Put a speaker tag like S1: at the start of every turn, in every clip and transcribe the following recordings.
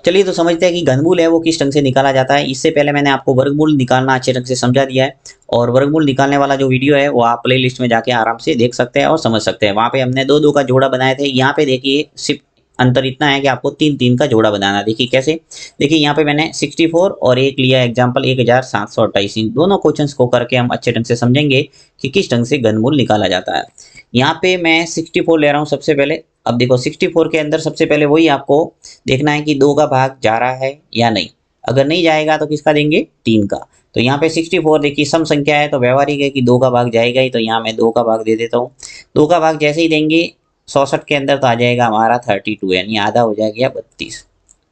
S1: चलिए तो समझते हैं कि घनमूल है वो किस ढंग से निकाला जाता है। इससे पहले मैंने आपको वर्गमूल निकालना अच्छे ढंग से समझा दिया है, और वर्गमूल निकालने वाला जो वीडियो है वो आप प्लेलिस्ट में जाके आराम से देख सकते हैं और समझ सकते हैं। वहाँ पे हमने दो दो का जोड़ा बनाए थे। यहाँ पे देखिए सिर्फ अंतर इतना है कि आपको तीन तीन का जोड़ा बनाना है। देखिए कैसे, देखिए यहाँ पे मैंने 64 और एक लिया एग्जाम्पल 1728। इन दोनों क्वेश्चंस को करके हम अच्छे ढंग से समझेंगे कि किस ढंग से घनमूल निकाला जाता है। यहाँ पे मैं 64 ले रहा हूँ सबसे पहले। अब देखो 64 के अंदर सबसे पहले वही आपको देखना है कि 2 का भाग जा रहा है या नहीं। अगर नहीं जाएगा तो किसका देंगे, 3 का। तो यहाँ पे 64 देखिए सम संख्या है तो व्यवहारिक है कि 2 का भाग जाएगा ही, तो यहाँ मैं 2 का भाग दे देता हूँ। 2 का भाग जैसे ही देंगे 64 के अंदर तो आ जाएगा हमारा 32, यानी आधा हो जाएगा 32।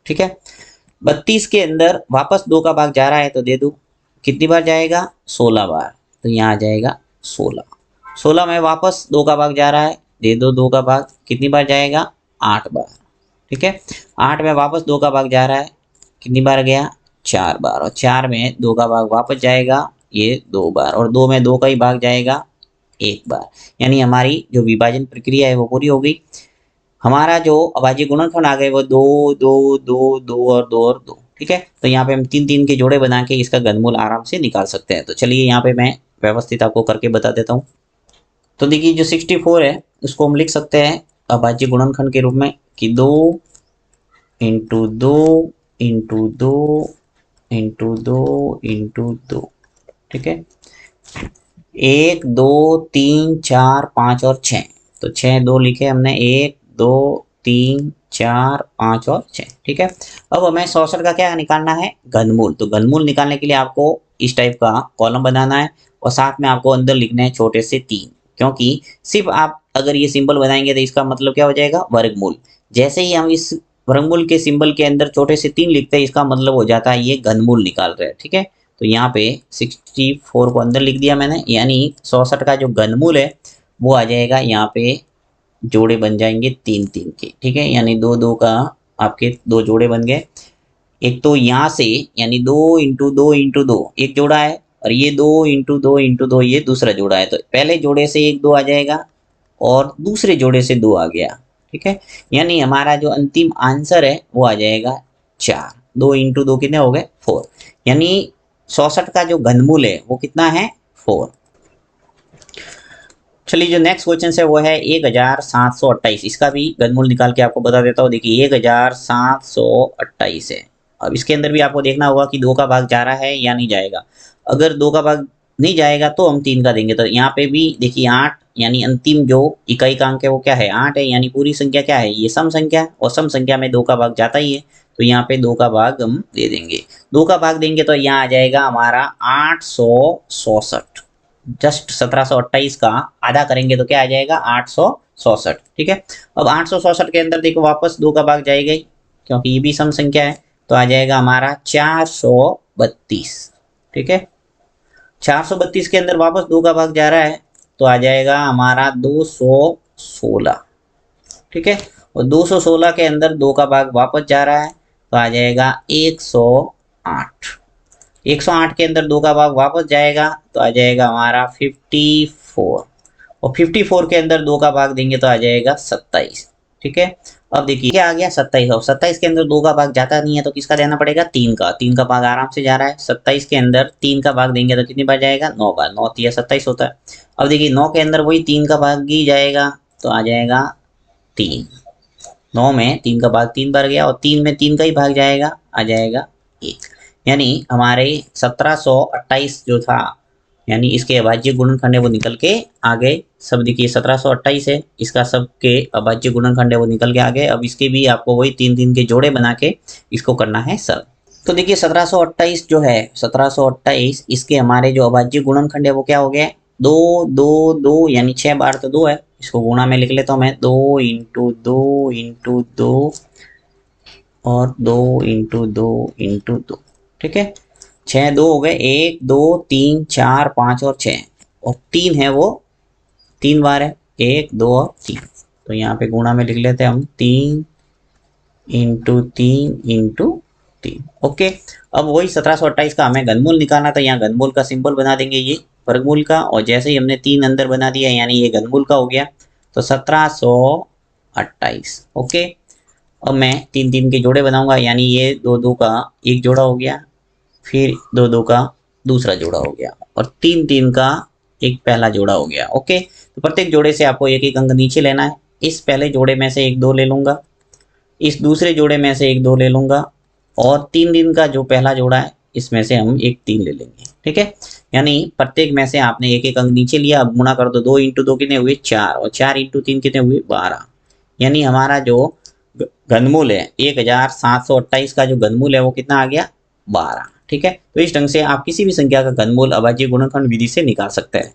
S1: ठीक है, 32 के अंदर वापस 2 का भाग जा रहा है तो दे दो। कितनी बार जाएगा, 16 बार, तो यहाँ आ जाएगा 16। 16 में वापस 2 का भाग जा रहा है, दे दो 2 का भाग। कितनी बार जाएगा, 8 बार। ठीक है, 8 में वापस 2 का भाग जा रहा है, कितनी बार गया, 4 बार। और 4 में 2 का भाग वापस जाएगा, ये 2 बार। और 2 में 2 का ही भाग जाएगा, 1 बार। यानी हमारी जो विभाजन प्रक्रिया है वो पूरी हो गई। हमारा जो अभाज्य गुणनखंड आ गए वो 2 2 2 2 और 2 और 2। ठीक है, तो यहाँ पे हम तीन तीन के जोड़े बना के इसका घनमूल आराम से निकाल सकते हैं। तो चलिए यहाँ पे मैं व्यवस्थित आपको करके बता देता हूँ। तो देखिए जो 64 है उसको हम लिख सकते हैं अभाज्य गुणनखंड के रूप में कि 2 इंटू 2 इंटू 2 इंटू 2 इंटू 2। ठीक है, 1 2 3 4 5 और 6। तो 6 2 लिखे हमने, 1 2 3 4 5 और 6। ठीक है, अब हमें 64 का क्या निकालना है, घनमूल। तो घनमूल निकालने के लिए आपको इस टाइप का कॉलम बनाना है और साथ में आपको अंदर लिखना है छोटे से 3, क्योंकि सिर्फ आप अगर ये सिंबल बनाएंगे तो इसका मतलब क्या हो जाएगा, वर्गमूल। जैसे ही हम इस वर्गमूल के सिंबल के अंदर छोटे से 3 लिखते हैं इसका मतलब हो जाता है ये घनमूल निकाल रहे हैं। ठीक है, तो यहाँ पे 64 को अंदर लिख दिया मैंने, यानी 64 का जो घनमूल है वो आ जाएगा, यहाँ पे जोड़े बन जाएंगे 3 3 के। ठीक है, यानी 2 2 का आपके 2 जोड़े बन गए। एक तो यहाँ से यानी 2 इंटू 2 इंटू 2 एक जोड़ा है, और ये 2 इंटू 2 इंटू 2 ये दूसरा जोड़ा है। तो पहले जोड़े से 1 2 आ जाएगा और दूसरे जोड़े से 2 आ गया। ठीक है, यानी हमारा जो अंतिम आंसर है वो आ जाएगा 4। 2 इंटू 2 कितने हो गए, 4। यानी 64 का जो घनमूल है वो कितना है, 4। चलिए जो नेक्स्ट क्वेश्चन है वो है 1728। इसका भी घनमूल निकाल के आपको बता देता हूँ। देखिए 1728 है। अब इसके अंदर भी आपको देखना होगा कि 2 का भाग जा रहा है या नहीं जाएगा। अगर 2 का भाग नहीं जाएगा तो हम 3 का देंगे। तो यहाँ पे भी देखिए 8, यानी अंतिम जो इकाई का अंक है वो क्या है, 8 है। यानी पूरी संख्या क्या है, ये सम संख्या, और सम संख्या में 2 का भाग जाता ही है, तो यहाँ पे 2 का भाग हम दे देंगे। 2 का भाग देंगे तो यहाँ आ जाएगा हमारा 866। जस्ट 1728 का आधा करेंगे तो क्या आ जाएगा, 866। ठीक है, अब 866 के अंदर देखो वापस 2 का भाग जाएगा ही, क्योंकि ये भी सम संख्या है, तो आ जाएगा हमारा 432। ठीक है, 432 के अंदर वापस 2 का भाग जा रहा है तो आ जाएगा हमारा 216। ठीक है, और 216 के अंदर 2 का भाग वापस जा रहा है तो आ जाएगा 108। 108 के अंदर 2 का भाग वापस जाएगा तो आ जाएगा हमारा 54। और 54 के अंदर 2 का भाग देंगे तो आ जाएगा 27। ठीक है, अब देखिए क्या आ गया, 27। और 27 के अंदर 2 का भाग जाता नहीं है तो किसका देना पड़ेगा, 3 का। 3 का भाग आराम से जा रहा है। 27 के अंदर 3 का भाग देंगे तो कितनी बार जाएगा, 9 बार। 9 3 27 होता है। अब देखिए 9 के अंदर वही 3 का भाग ही जाएगा तो आ जाएगा 3। 9 में 3 का भाग 3 बार गया, और 3 में 3 का ही भाग जाएगा, आ जाएगा 1। यानी हमारे 1728 जो था, यानी इसके अभाज्य गुणनखंड है वो निकल के आ गए। सब देखिए 1728 है, इसका सब के अभाज्य गुणनखंड है वो निकल के आ गए। अब इसके भी आपको वही 3 3 के जोड़े बना के इसको करना है सर। तो देखिए 1728 जो है, 1728 इसके हमारे जो अभाज्य गुणनखंड है वो क्या हो गया, 2 2 2, यानी 6 बार तो 2 है। इसको गुणा में लिख लेता हूँ मैं, 2 इंटू 2 इंटू 2 और 2 इंटू 2 इंटू 2। ठीक है, 6 2 हो गए, 1 2 3 4 5 और 6, और 3 है वो 3 बार है, 1 2 और 3। तो यहाँ पे गुणा में लिख लेते हैं हम, 3 इंटू 3 इंटू 3। ओके, अब वही 1728 का हमें घनमूल निकालना था। यहाँ घनमूल का सिंबल बना देंगे ये वर्गमूल का, और जैसे ही हमने 3 अंदर बना दिया यानी ये घनमूल का हो गया। तो 1728। ओके, अब मैं 3 3 के जोड़े बनाऊंगा, यानी ये 2 2 का एक जोड़ा हो गया, फिर 2 2 का दूसरा जोड़ा हो गया, और 3 3 का एक पहला जोड़ा हो गया। ओके, तो प्रत्येक जोड़े से आपको एक एक अंक नीचे लेना है। इस पहले जोड़े में से एक 2 ले लूंगा, इस दूसरे जोड़े में से एक 2 ले लूंगा, और 3 3 का जो पहला जोड़ा है इसमें से हम एक 3 ले लेंगे। ठीक है, यानी प्रत्येक में से आपने एक एक अंक नीचे लिया। अब गुणा कर दो, 2 इंटू 2 कितने हुए 4, और 4 इंटू 3 कितने हुए 12। यानी हमारा जो घनमूल है 1728 का जो घनमूल है वो कितना आ गया 12। ठीक है, तो इस ढंग से आप किसी भी संख्या का घनमूल अभाज्य गुणनखंड विधि से निकाल सकते हैं।